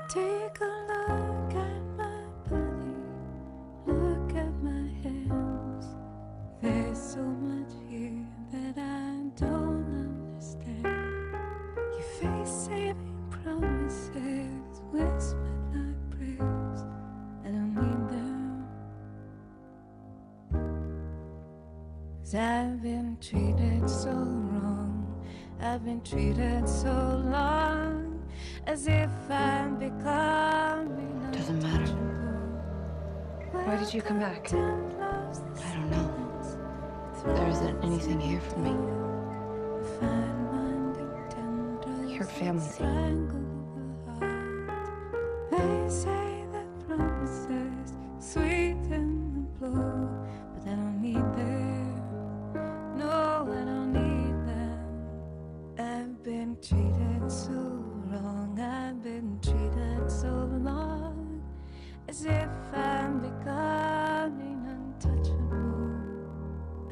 Take a look at my body, look at my hands. There's so much here that I don't understand. Your face saving promises, whispered like prayers. I don't need them, 'cause I've been treated so wrong. I've been treated so long, as if I'm becoming Doesn't matter. Why did you come back? I don't know. There isn't anything here for me. Your family's here. They say that promises sweeten the blow, but I don't need them. No, I don't need them. I've been treated so wrong. I've been treated so long, as if I'm becoming untouchable.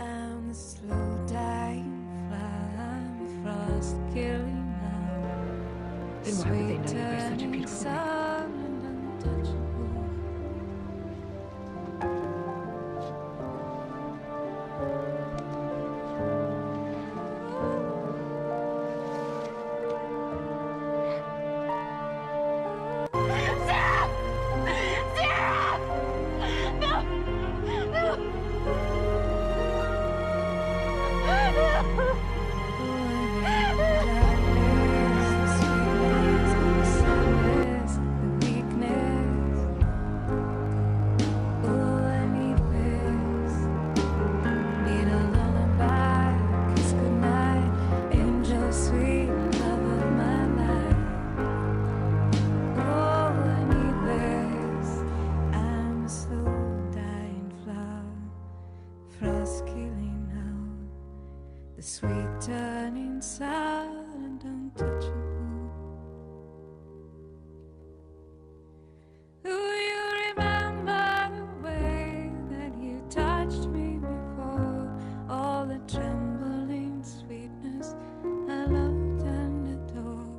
I'm the slow dying fly, I'm the frost killing now. Then why would they know you were such a beautiful man? And untouchable. The sweet turning sour and untouchable. Do you remember the way that you touched me before? All the trembling sweetness I loved and adored.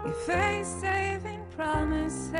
Your face saving promises,